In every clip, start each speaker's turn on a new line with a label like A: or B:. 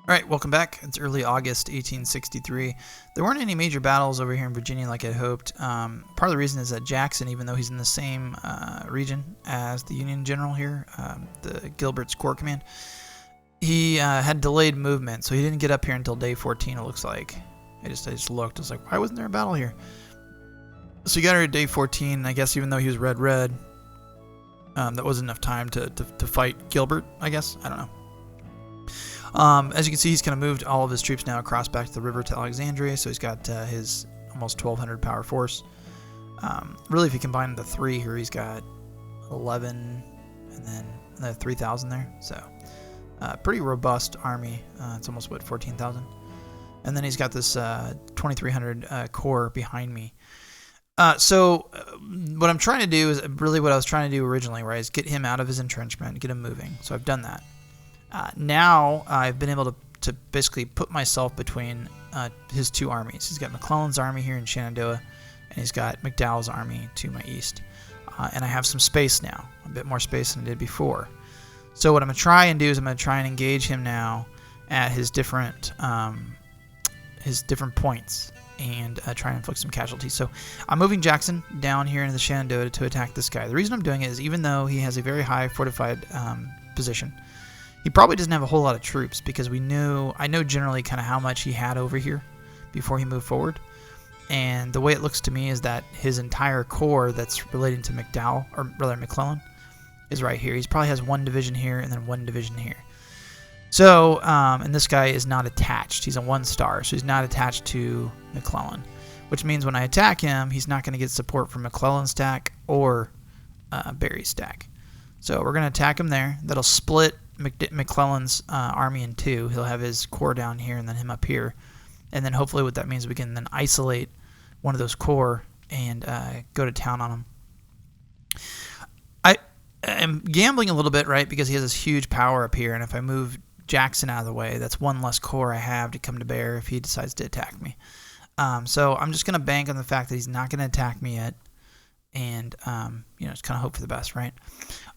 A: Alright, welcome back. It's early August 1863. There weren't any major battles over here in Virginia like I'd hoped. Part of the reason is that Jackson, even though he's in the same region as the Union General here, the Gilbert's Corps Command, he had delayed movement, so he didn't get up here until day 14, it looks like. I just looked. I was like, why wasn't there a battle here? So he got here at day 14, and I guess even though he was red, that wasn't enough time to fight Gilbert, I guess. I don't know. As you can see, he's kind of moved all of his troops now across back to the river to Alexandria, so he's got his almost 1,200 power force. Really, if you combine the three here, he's got 11 and then another 3,000 there. So, pretty robust army. It's almost, what, 14,000? And then he's got this 2,300 corps behind me. So what I'm trying to do is really what I was trying to do originally, right, is get him out of his entrenchment, get him moving. So I've done that. Now I've been able to basically put myself between his two armies. He's got McClellan's army here in Shenandoah, and he's got McDowell's army to my east. And I have some space now, a bit more space than I did before. So what I'm going to try and do is I'm going to try and engage him now at his different points and try and inflict some casualties. So I'm moving Jackson down here into the Shenandoah to attack this guy. The reason I'm doing it is even though he has a very high fortified position, he probably doesn't have a whole lot of troops because I know generally kind of how much he had over here before he moved forward. And the way it looks to me is that his entire corps that's relating to McDowell, or rather McClellan, is right here. He probably has one division here and then one division here. So, and this guy is not attached. He's a 1-star, so he's not attached to McClellan, which means when I attack him, he's not going to get support from McClellan's stack or Berry's stack. So we're going to attack him there. That'll split McClellan's army in two. He'll have his corps down here and then him up here. And then hopefully what that means, we can then isolate one of those corps and go to town on him. I am gambling a little bit, right, because he has this huge power up here, and if I move Jackson out of the way, that's one less corps I have to come to bear if he decides to attack me. So I'm just going to bank on the fact that he's not going to attack me yet, and just kind of hope for the best, right?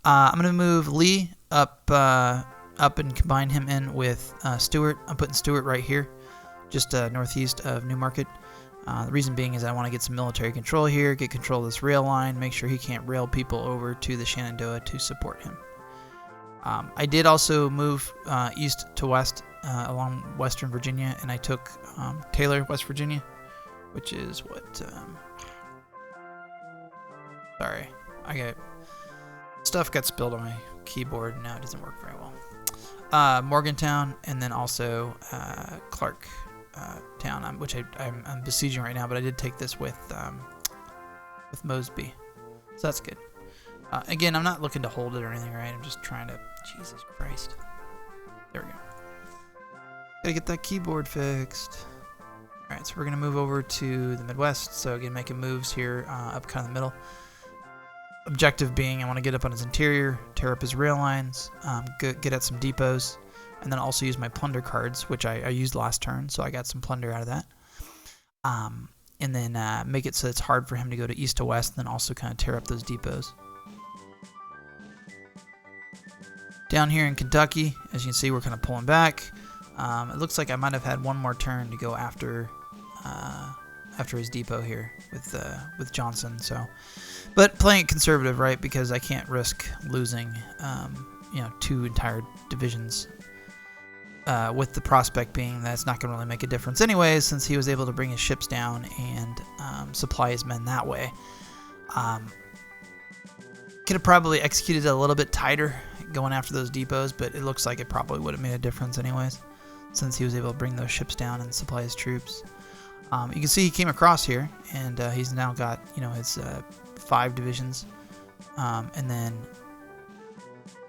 A: I'm going to move Lee up and combine him in with Stewart. I'm putting Stewart right here, just northeast of Newmarket. The reason being is I want to get some military control here, get control of this rail line, make sure he can't rail people over to the Shenandoah to support him. I did also move east to west along western Virginia, and I took Taylor, West Virginia, which is what... sorry, stuff got spilled on my keyboard, and now it doesn't work very well. Morgantown, and then also Clark town, which I'm besieging right now, but I did take this with Mosby, so that's good. Again, I'm not looking to hold it or anything, right? I'm just trying to... Jesus Christ. There we go. Gotta get that keyboard fixed. Alright, so we're going to move over to the Midwest. So again, making moves here up kind of the middle. Objective being, I want to get up on his interior, tear up his rail lines, get at some depots, and then also use my plunder cards, which I used last turn, so I got some plunder out of that. And then make it so it's hard for him to go to east to west, and then also kind of tear up those depots. Down here in Kentucky, as you can see, we're kind of pulling back. It looks like I might have had one more turn to go after his depot here with Johnson. But playing it conservative, right? Because I can't risk losing, two entire divisions. With the prospect being that it's not going to really make a difference anyways, since he was able to bring his ships down and supply his men that way. Could have probably executed it a little bit tighter going after those depots, but it looks like it probably would have made a difference anyways, since he was able to bring those ships down and supply his troops. You can see he came across here, and he's now got his 5 divisions, and then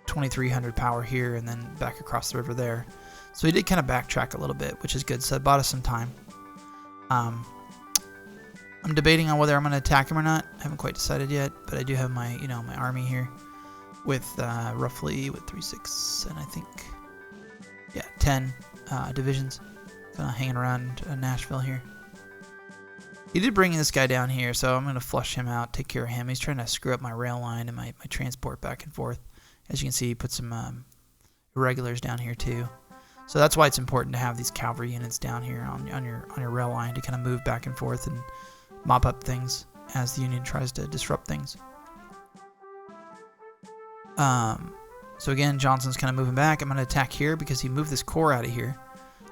A: 2,300 power here, and then back across the river there. So he did kind of backtrack a little bit, which is good. So it bought us some time. I'm debating on whether I'm going to attack him or not. I haven't quite decided yet, but I do have my my army here with roughly 3, 6, and I think 10 divisions, kind of hanging around Nashville here. He did bring this guy down here, so I'm going to flush him out, take care of him. He's trying to screw up my rail line and my transport back and forth. As you can see, he put some irregulars down here too. So that's why it's important to have these cavalry units down here on your rail line to kind of move back and forth and mop up things as the Union tries to disrupt things. So again, Johnson's kind of moving back. I'm going to attack here because he moved this corps out of here.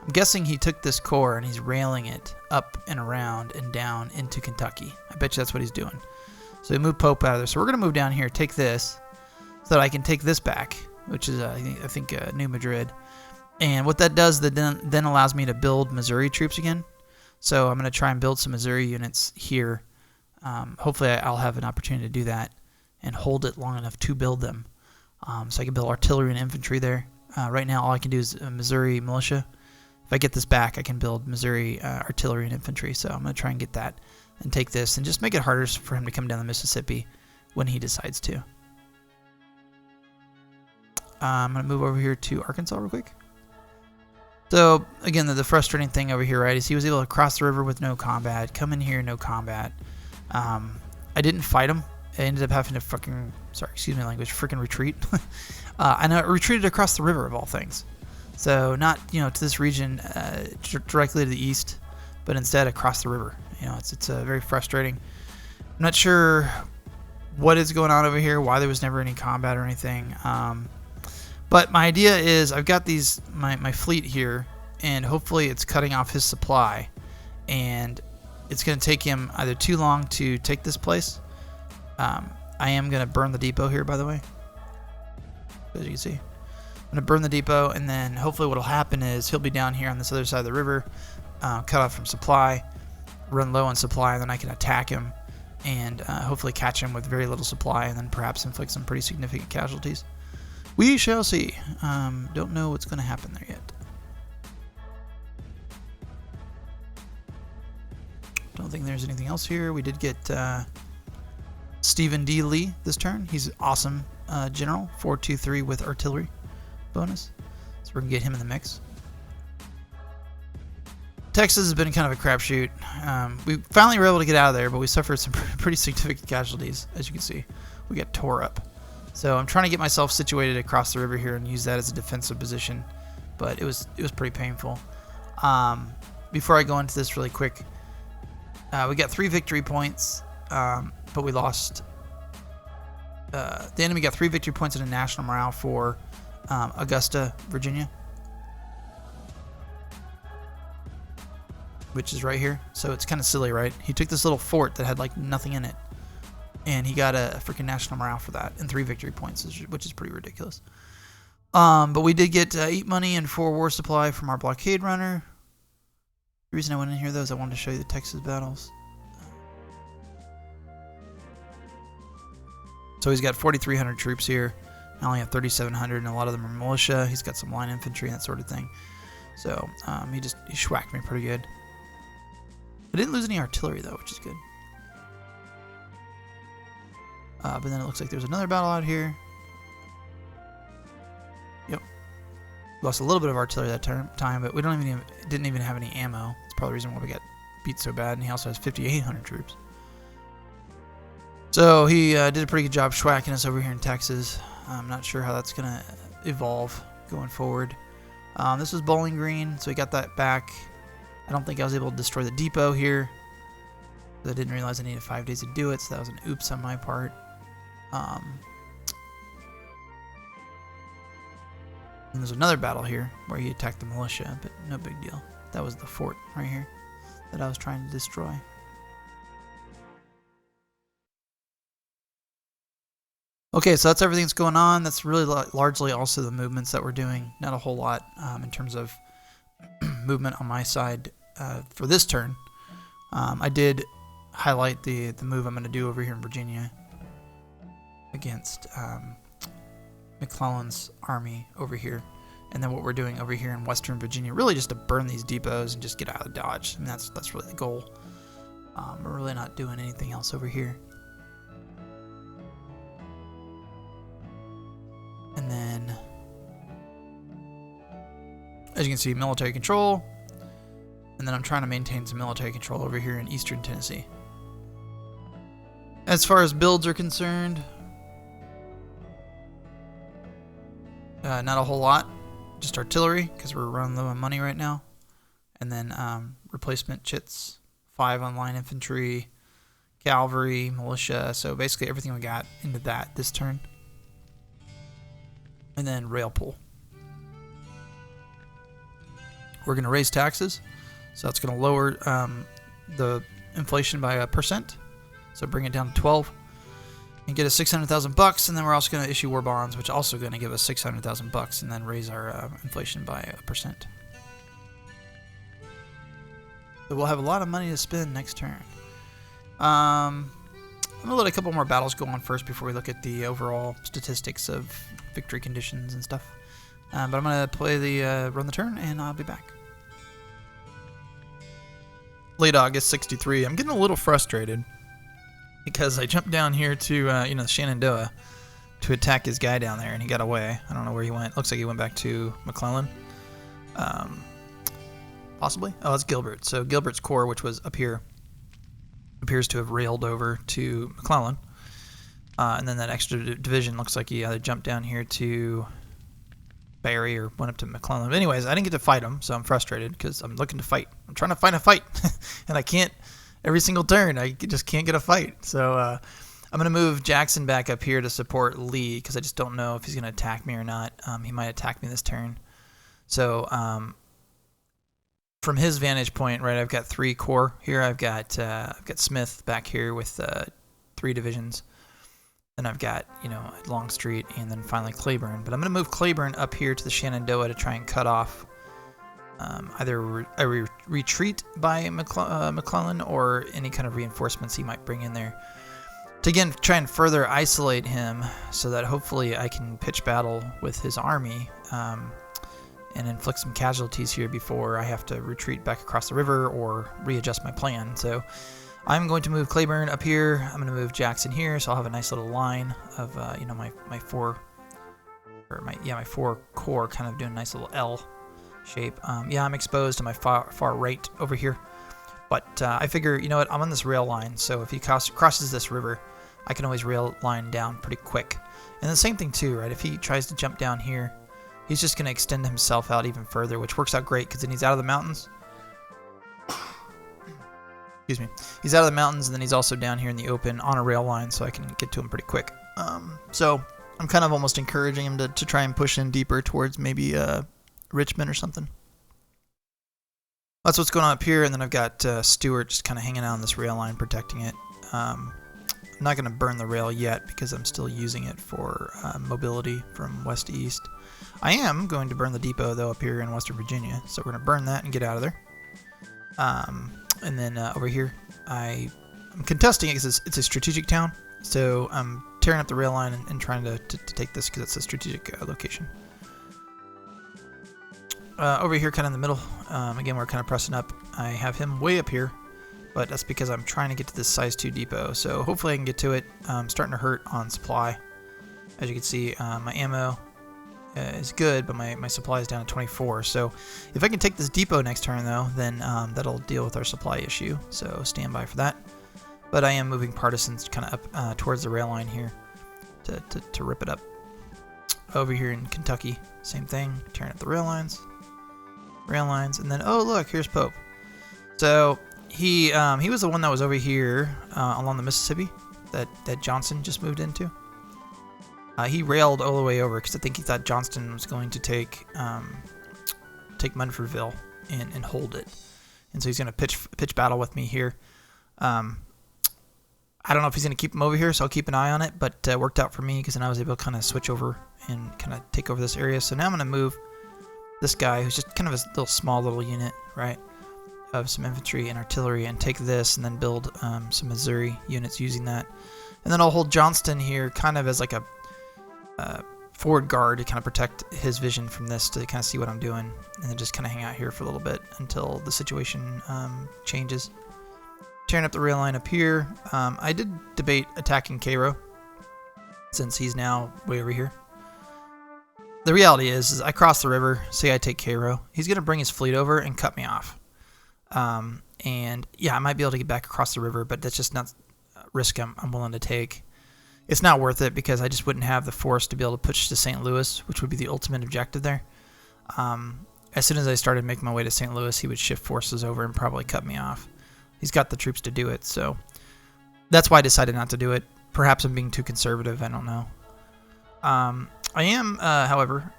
A: I'm guessing he took this corps and he's railing it up and around and down into Kentucky. I bet you that's what he's doing. So he moved Pope out of there. So we're going to move down here, take this, so that I can take this back, which is, I think New Madrid. And what that does then allows me to build Missouri troops again. So I'm going to try and build some Missouri units here. Hopefully I'll have an opportunity to do that and hold it long enough to build them. So I can build artillery and infantry there. Right now all I can do is Missouri militia. If I get this back, I can build Missouri artillery and infantry. So I'm going to try and get that and take this and just make it harder for him to come down the Mississippi when he decides to. I'm going to move over here to Arkansas real quick. So again, the frustrating thing over here, right, is he was able to cross the river with no combat, come in here, no combat. I didn't fight him. I ended up having to freaking retreat. And I retreated across the river of all things. So not, to this region directly to the east, but instead across the river. It's very frustrating. I'm not sure what is going on over here, why there was never any combat or anything. But my idea is I've got my fleet here, and hopefully it's cutting off his supply, and it's going to take him either too long to take this place. I am going to burn the depot here, by the way, as you can see. I'm going to burn the depot, and then hopefully what will happen is he'll be down here on this other side of the river, cut off from supply, run low on supply, and then I can attack him and hopefully catch him with very little supply, and then perhaps inflict some pretty significant casualties. We shall see. Don't know what's going to happen there yet. Don't think there's anything else here. We did get Stephen D. Lee this turn. He's an awesome general. 423 with artillery bonus. So we're going to get him in the mix. Texas has been kind of a crapshoot. We finally were able to get out of there, but we suffered some pretty significant casualties, as you can see. We got tore up. So I'm trying to get myself situated across the river here and use that as a defensive position, but it was pretty painful. Before I go into this really quick, we got 3 victory points, but we lost. The enemy got 3 victory points in a national morale for Augusta, Virginia, which is right here. So it's kind of silly, right? He took this little fort that had like nothing in it, and he got a freaking national morale for that and 3 victory points, which is pretty ridiculous. But we did get 8 money and 4 war supply from our blockade runner. The reason I went in here, though, is I wanted to show you the Texas battles. So he's got 4,300 troops here. I only have 3,700, and a lot of them are militia. He's got some line infantry and that sort of thing. So he schwacked me pretty good. I didn't lose any artillery, though, which is good. But then it looks like there's another battle out here. Yep. Lost a little bit of artillery that time, but we didn't even have any ammo. That's probably the reason why we got beat so bad. And he also has 5,800 troops. So he did a pretty good job schwacking us over here in Texas. I'm not sure how that's going to evolve going forward. This was Bowling Green, so we got that back. I don't think I was able to destroy the depot here. I didn't realize I needed 5 days to do it, so that was an oops on my part. And there's another battle here where he attacked the militia, but no big deal. That was the fort right here that I was trying to destroy. Okay, so that's everything that's going on. That's really largely also the movements that we're doing. Not a whole lot in terms of movement on my side for this turn. I did highlight the move I'm going to do over here in Virginia against McClellan's army over here, and then what we're doing over here in Western Virginia, really just to burn these depots and just get out of Dodge. I mean, that's really the goal. We're really not doing anything else over here. And then, as you can see, military control, and then I'm trying to maintain some military control over here in Eastern Tennessee. As far as builds are concerned, not a whole lot. just artillery, because we're running low on money right now. And then replacement chits, 5 on line infantry, cavalry, militia. So basically everything we got into that this turn. And then rail pull. We're going to raise taxes. So that's going to lower the inflation by 1%. So bring it down to 12. And get us $600,000, and then we're also going to issue war bonds, which are also going to give us $600,000, and then raise our inflation by 1%. So we'll have a lot of money to spend next turn. I'm going to let a couple more battles go on first before we look at the overall statistics of victory conditions and stuff. But I'm going to play the run the turn, and I'll be back. Late August 63. I'm getting a little frustrated because I jumped down here to the Shenandoah to attack his guy down there, and he got away. I don't know where he went. Looks like he went back to McClellan. Possibly. Oh, it's Gilbert. So Gilbert's corps, which was up here, appears to have railed over to McClellan. And then that extra division looks like he either jumped down here to Barry or went up to McClellan. But anyways, I didn't get to fight him, so I'm frustrated because I'm looking to fight. I'm trying to find a fight, and I can't. Every single turn, I just can't get a fight. So I'm going to move Jackson back up here to support Lee because I just don't know if he's going to attack me or not. He might attack me this turn. So from his vantage point, right, I've got 3 corps here. I've got Smith back here with 3 divisions. Then I've got, Longstreet and then finally Claiborne. But I'm going to move Claiborne up here to the Shenandoah to try and cut off either a retreat by McClellan or any kind of reinforcements he might bring in there. To again try and further isolate him so that hopefully I can pitch battle with his army and inflict some casualties here before I have to retreat back across the river or readjust my plan. So I'm going to move Claiborne up here. I'm going to move Jackson here, so I'll have a nice little line of my 4 corps kind of doing a nice little L shape. I'm exposed to my far right over here, but I figure, I'm on this rail line, so if he crosses this river, I can always rail line down pretty quick. And the same thing too, right? If he tries to jump down here, he's just going to extend himself out even further, which works out great because then he's out of the mountains. Excuse me. He's out of the mountains, and then he's also down here in the open on a rail line, so I can get to him pretty quick. So I'm kind of almost encouraging him to try and push in deeper towards maybe Richmond or something. That's what's going on up here, and then I've got Stewart just kind of hanging out on this rail line, protecting it. I'm not going to burn the rail yet because I'm still using it for mobility from west to east. I am going to burn the depot, though, up here in Western Virginia, so we're going to burn that and get out of there. And then over here, I'm contesting it because it's a strategic town, so I'm tearing up the rail line and trying to take this because it's a strategic location. Over here, kind of in the middle, again, we're kind of pressing up. I have him way up here, but that's because I'm trying to get to this size 2 depot, so hopefully I can get to it. I'm starting to hurt on supply. As you can see, my ammo is good, but my supply is down to 24, so if I can take this depot next turn, though, then that'll deal with our supply issue, so stand by for that. But I am moving partisans kind of up towards the rail line here to rip it up. Over here in Kentucky, same thing, tearing up the rail lines, and then, oh look, here's Pope. So he was the one that was over here along the Mississippi that Johnson just moved into. He railed all the way over because I think he thought Johnston was going to take Munfordville and hold it, and so he's going to pitch battle with me here. I don't know if he's going to keep him over here, so I'll keep an eye on it, but it worked out for me because then I was able to kind of switch over and kind of take over this area. So now I'm going to move this guy, who's just kind of a small little unit, right, of some infantry and artillery, and take this and then build some Missouri units using that. And then I'll hold Johnston here kind of as like a forward guard to kind of protect his vision from this, to kind of see what I'm doing, and then just kind of hang out here for a little bit until the situation changes. Tearing up the rail line up here. I did debate attacking Cairo since he's now way over here. The reality is I cross the river, say I take Cairo, he's going to bring his fleet over and cut me off. And yeah, I might be able to get back across the river, but that's just not a risk I'm willing to take. It's not worth it because I just wouldn't have the force to be able to push to St. Louis, which would be the ultimate objective there. As soon as I started making my way to St. Louis, he would shift forces over and probably cut me off. He's got the troops to do it, so that's why I decided not to do it. Perhaps I'm being too conservative, I don't know. I am, however,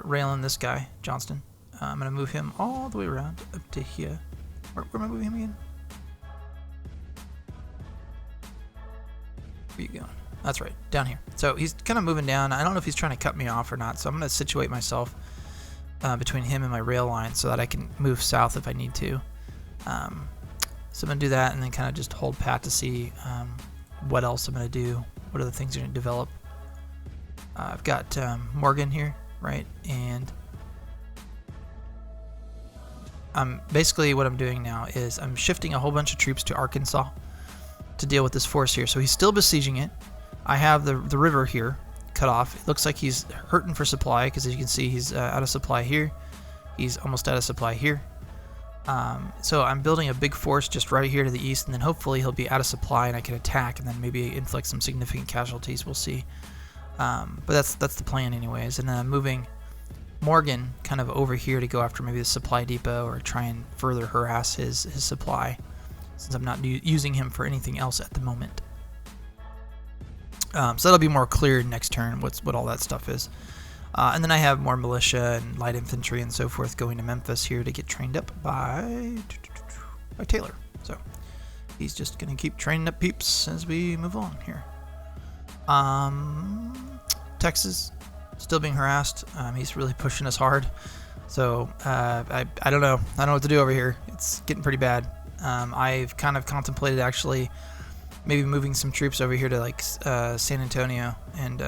A: railing this guy, Johnston. I'm going to move him all the way around up to here. Where am I moving him again? Where are you going? That's right, down here. So he's kind of moving down. I don't know if he's trying to cut me off or not, so I'm going to situate myself between him and my rail line so that I can move south if I need to. So I'm going to do that and then kind of just hold pat to see what else I'm going to do. What are the things I'm going to develop? I've got Morgan here, right? And basically what I'm doing now is I'm shifting a whole bunch of troops to Arkansas to deal with this force here. So he's still besieging it. I have the river here cut off. It looks like he's hurting for supply because, as you can see, he's out of supply here. He's almost out of supply here. So I'm building a big force just right here to the east, and then hopefully he'll be out of supply and I can attack and then maybe inflict some significant casualties. We'll see. But that's the plan anyways. And then I'm moving Morgan kind of over here to go after maybe the supply depot or try and further harass his supply, since I'm not using him for anything else at the moment. So that'll be more clear next turn what all that stuff is. And then I have more militia and light infantry and so forth going to Memphis here to get trained up by Taylor. So he's just going to keep training up peeps as we move on here. Texas still being harassed. He's really pushing us hard. So I don't know. I don't know what to do over here. It's getting pretty bad. I've kind of contemplated actually maybe moving some troops over here to like San Antonio and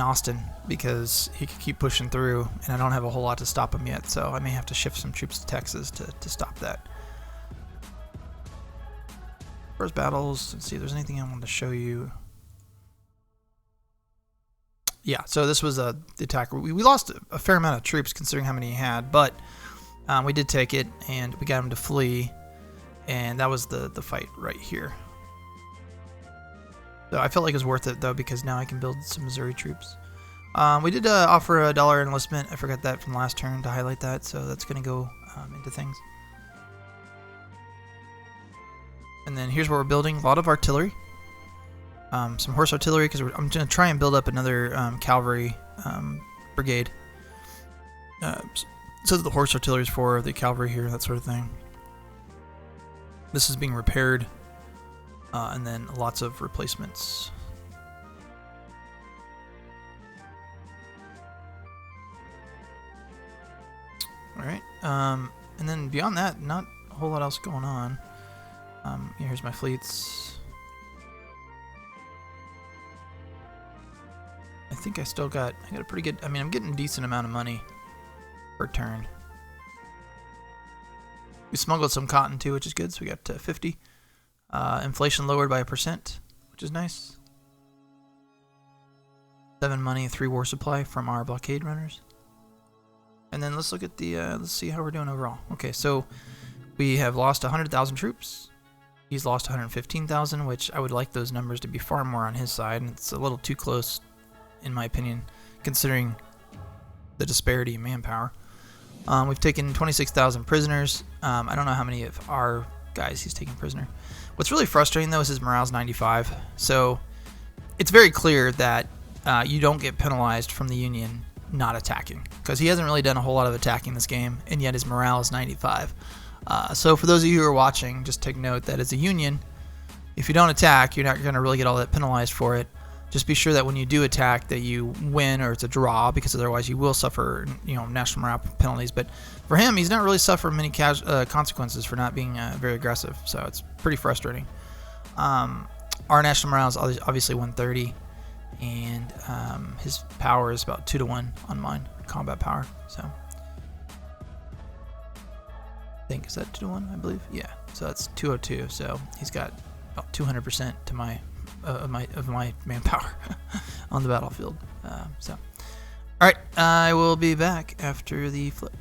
A: Austin, because he could keep pushing through and I don't have a whole lot to stop him yet, so I may have to shift some troops to Texas to stop that. First battles, let's see if there's anything I wanted to show you. Yeah, so this was the attack. We lost a fair amount of troops considering how many he had, but we did take it and we got him to flee, and that was the fight right here. So I felt like it was worth it though, because now I can build some Missouri troops. We did offer a $1 enlistment. I forgot that from last turn to highlight that, so that's going to go into things. And then here's what we're building: a lot of artillery, some horse artillery, because I'm going to try and build up another cavalry brigade. So the horse artillery is for the cavalry here, that sort of thing. This is being repaired. And then lots of replacements. Alright, and then beyond that, not a whole lot else going on. Here's my fleets. I think I got a pretty good, I mean, I'm getting a decent amount of money per turn. We smuggled some cotton too, which is good, so we got 50. Inflation lowered by 1%, which is nice. 7 money, 3 war supply from our blockade runners. And then let's look at the, let's see how we're doing overall. Okay, so we have lost 100,000 troops. He's lost 115,000, which I would like those numbers to be far more on his side. And it's a little too close, in my opinion, considering the disparity in manpower. We've taken 26,000 prisoners. I don't know how many of our guys he's taking prisoner. What's really frustrating though is his morale's 95, so it's very clear that you don't get penalized from the Union not attacking, because he hasn't really done a whole lot of attacking this game, and yet his morale is 95. So for those of you who are watching, just take note that as a Union, if you don't attack, you're not going to really get all that penalized for it. Just be sure that when you do attack that you win or it's a draw, because otherwise you will suffer, national morale penalties. But for him, he's not really suffering many consequences for not being very aggressive, so it's pretty frustrating. Our national morale is obviously 130, and his power is about 2 to 1 on mine, combat power. So I think, is that 2 to 1? I believe, yeah. So that's 202. So he's got about 200% to my of my manpower on the battlefield. All right, I will be back after the flip.